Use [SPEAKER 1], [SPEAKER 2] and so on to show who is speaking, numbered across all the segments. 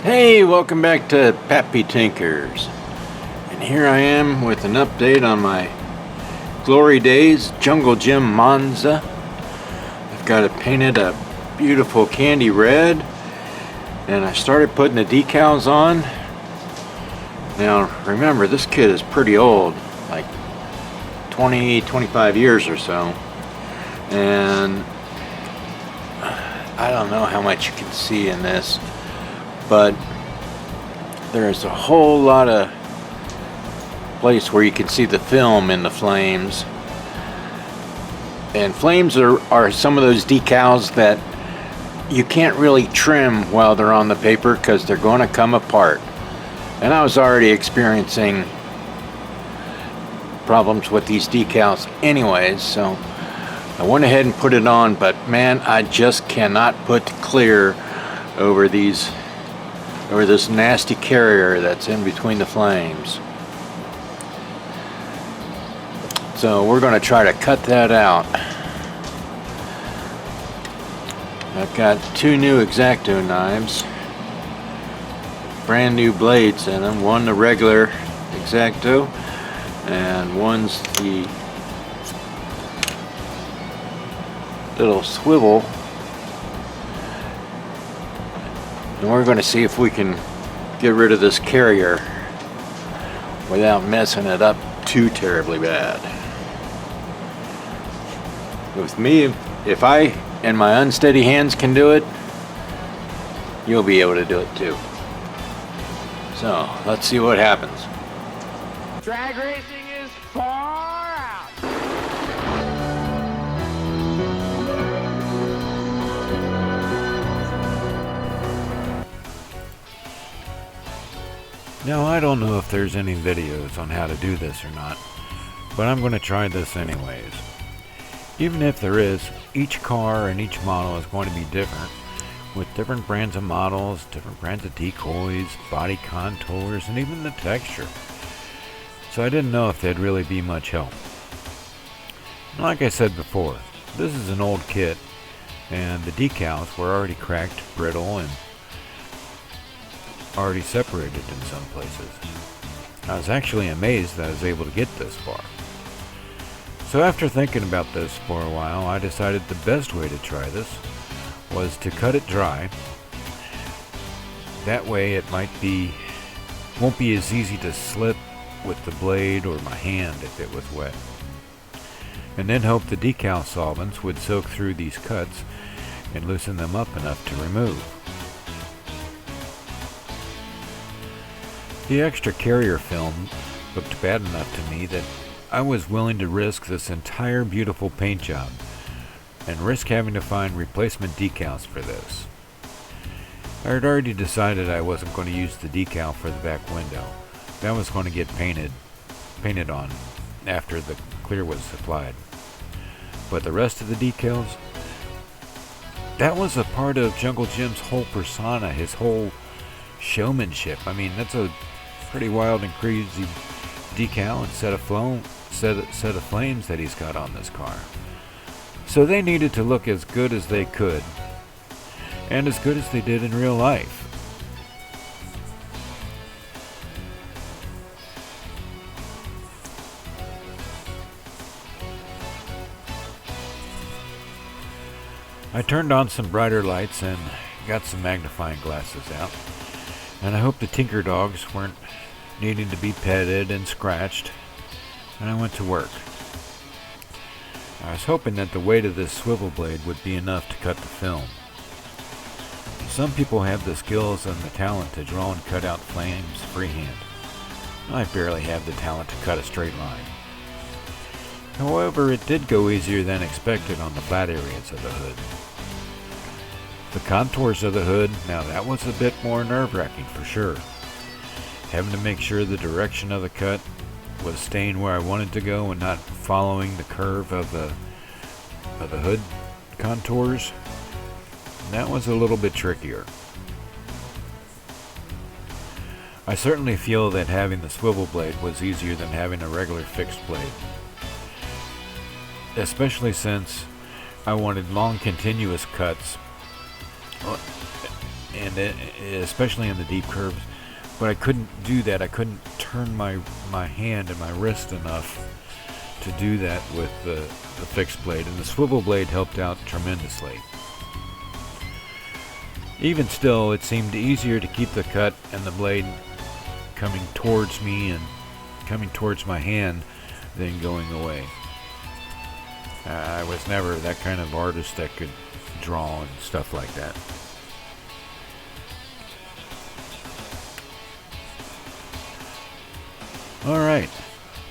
[SPEAKER 1] Hey, welcome back to Pappy Tinkers. And here I am with an update on my Glory Days Jungle Gym Monza. I've got it painted a beautiful candy red, and I started putting the decals on. Now remember, this kit is pretty old, like 25 years or so, and I don't know how much you can see in this, but there's a whole lot of place where you can see the film in the flames. And flames are some of those decals that you can't really trim while they're on the paper because they're going to come apart. And I was already experiencing problems with these decals anyways, so I went ahead and put it on, but man, I just cannot put clear over this nasty carrier that's in between the flames. So we're going to try to cut that out. I've got two new X-Acto knives, brand new blades in them. One the regular X-Acto and one's the little swivel. And we're going to see if we can get rid of this carrier without messing it up too terribly bad. With me, if I and my unsteady hands can do it, you'll be able to do it too. So let's see what happens.
[SPEAKER 2] Drag racing is far out.
[SPEAKER 3] Now, I don't know if there's any videos on how to do this or not, but I'm going to try this anyways. Even if there is, each car and each model is going to be different, with different brands of models, different brands of decoys, body contours, and even the texture. So I didn't know if they'd really be much help. Like I said before, this is an old kit, and the decals were already cracked, brittle, and already separated in some places. I was actually amazed that I was able to get this far. So after thinking about this for a while, I decided the best way to try this was to cut it dry. That way it won't be as easy to slip with the blade or my hand if it was wet. And then hope the decal solvents would soak through these cuts and loosen them up enough to remove. The extra carrier film looked bad enough to me that I was willing to risk this entire beautiful paint job and risk having to find replacement decals for this. I had already decided I wasn't going to use the decal for the back window. That was going to get painted on after the clear was applied. But the rest of the decals, that was a part of Jungle Jim's whole persona, his whole showmanship. I mean, that's a pretty wild and crazy decal and set of flames that he's got on this car. So they needed to look as good as they could, and as good as they did in real life. I turned on some brighter lights and got some magnifying glasses out, and I hope the Tinker dogs weren't needing to be petted and scratched, and I went to work. I was hoping that the weight of this swivel blade would be enough to cut the film. Some people have the skills and the talent to draw and cut out flames freehand. I barely have the talent to cut a straight line. However, it did go easier than expected on the flat areas of the hood. The contours of the hood, now that was a bit more nerve-wracking for sure. Having to make sure the direction of the cut was staying where I wanted to go and not following the curve of the hood contours, that was a little bit trickier. I certainly feel that having the swivel blade was easier than having a regular fixed blade, especially since I wanted long continuous cuts and especially in the deep curves. But I couldn't do that. I couldn't turn my hand and my wrist enough to do that with the fixed blade, and the swivel blade helped out tremendously. Even still, it seemed easier to keep the cut and the blade coming towards me and coming towards my hand than going away. I was never that kind of artist that could draw and stuff like that. Alright,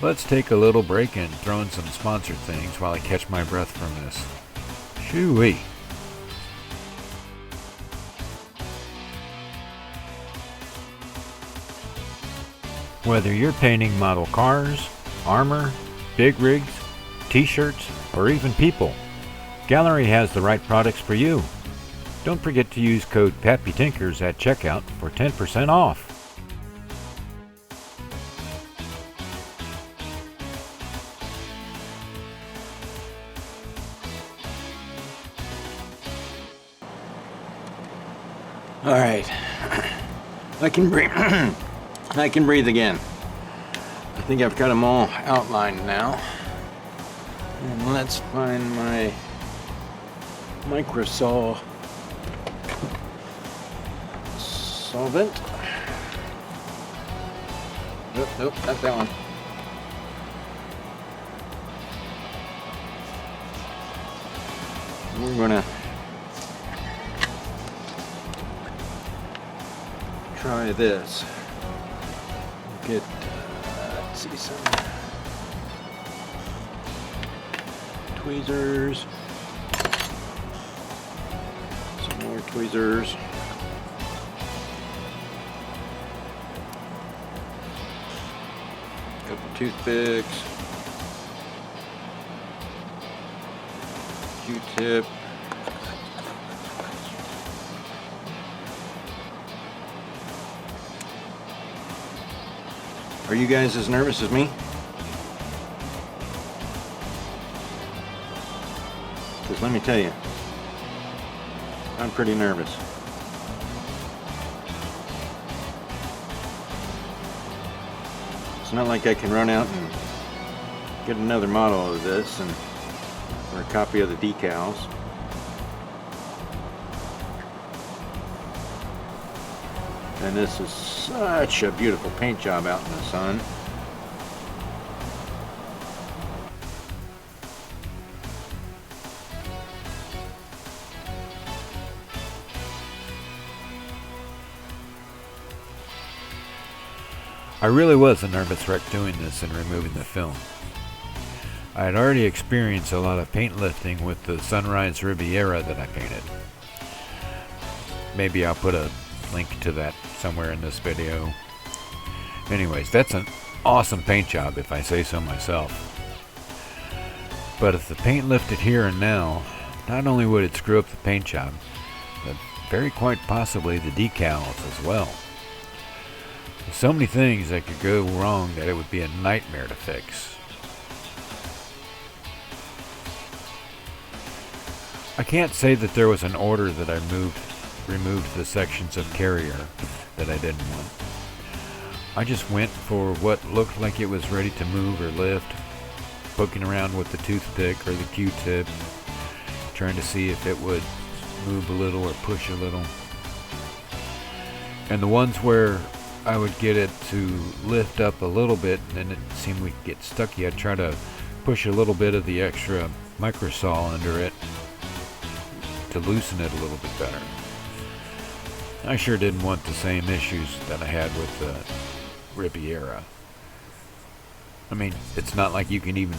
[SPEAKER 3] let's take a little break and throw in some sponsored things while I catch my breath from this. Shoo-wee. Whether you're painting model cars, armor, big rigs, t-shirts, or even people, Gallery has the right products for you. Don't forget to use code PAPPYTINKERS at checkout for 10% off.
[SPEAKER 1] All right, I can breathe. I can breathe again. I think I've got them all outlined now. And let's find my microsaw solvent. Nope, not that one. We're gonna try this. Get, let's see, some tweezers. Some more tweezers. Couple toothpicks. Q-tip. Are you guys as nervous as me? Because let me tell you, I'm pretty nervous. It's not like I can run out and get another model of this and or a copy of the decals. And this is such a beautiful paint job out in the sun.
[SPEAKER 3] I really was a nervous wreck doing this and removing the film. I had already experienced a lot of paint lifting with the Sunrise Riviera that I painted. Maybe I'll put a link to that somewhere in this video. Anyways, that's an awesome paint job if I say so myself. But if the paint lifted here and now, not only would it screw up the paint job, but very quite possibly the decals as well. There's so many things that could go wrong that it would be a nightmare to fix. I can't say that there was an order that I removed the sections of carrier that I didn't want. I just went for what looked like it was ready to move or lift, poking around with the toothpick or the Q-tip, trying to see if it would move a little or push a little. And the ones where I would get it to lift up a little bit and then it seemed we'd get stucky, I'd try to push a little bit of the extra microsaw under it to loosen it a little bit better. I sure didn't want the same issues that I had with the Riviera. I mean, it's not like you can even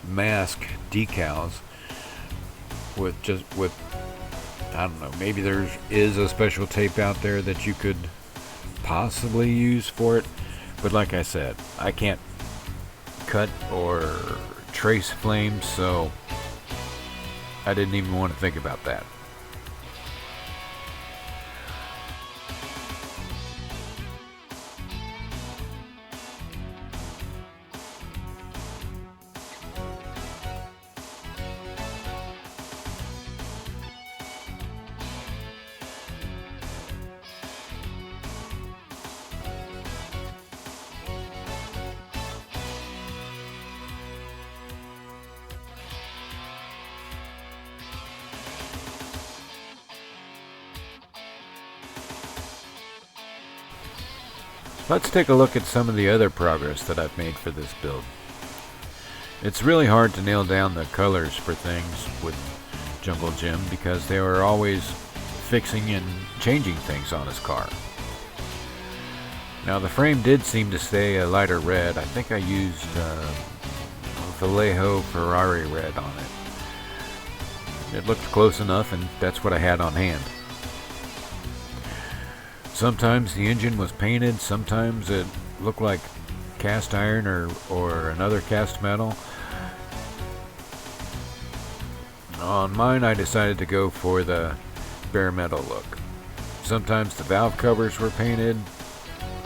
[SPEAKER 3] mask decals with I don't know, maybe there is a special tape out there that you could possibly use for it, but like I said, I can't cut or trace flames, so I didn't even want to think about that. Let's take a look at some of the other progress that I've made for this build. It's really hard to nail down the colors for things with Jungle Jim because they were always fixing and changing things on his car. Now the frame did seem to stay a lighter red. I think I used Vallejo Ferrari red on it. It looked close enough, and that's what I had on hand. Sometimes the engine was painted, sometimes it looked like cast iron or another cast metal. On mine I decided to go for the bare metal look. Sometimes the valve covers were painted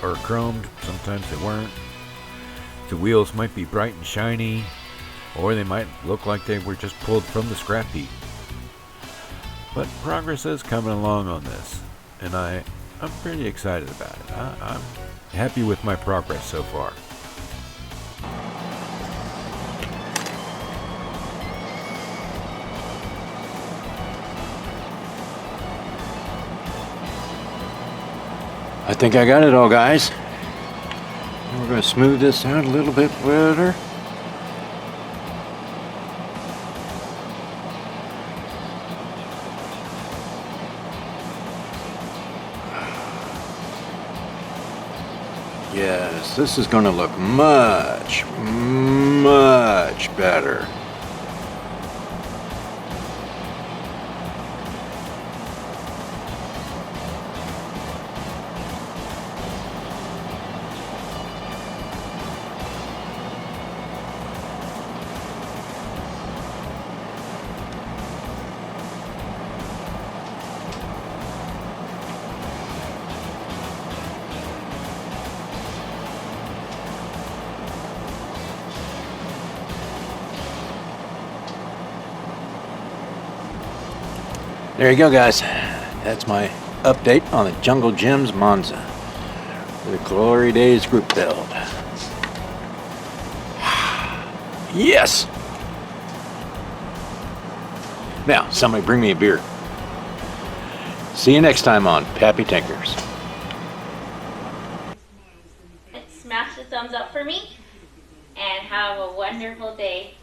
[SPEAKER 3] or chromed, sometimes they weren't. The wheels might be bright and shiny, or they might look like they were just pulled from the scrap heap. But progress is coming along on this, and I'm pretty excited about it. I'm happy with my progress so far.
[SPEAKER 1] I think I got it all, guys. We're going to smooth this out a little bit better. Yes, this is going to look much, much better. There you go, guys. That's my update on the Jungle Jim's Monza, the Glory Days group build. Yes! Now, somebody bring me a beer. See you next time on Pappy Tinkers.
[SPEAKER 4] Smash the thumbs up for me and have a wonderful day.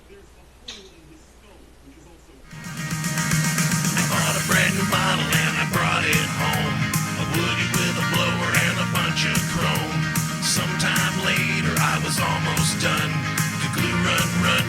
[SPEAKER 5] Brand new model and I brought it home. A Woody with a blower and a bunch of chrome. Sometime later I was almost done. The glue run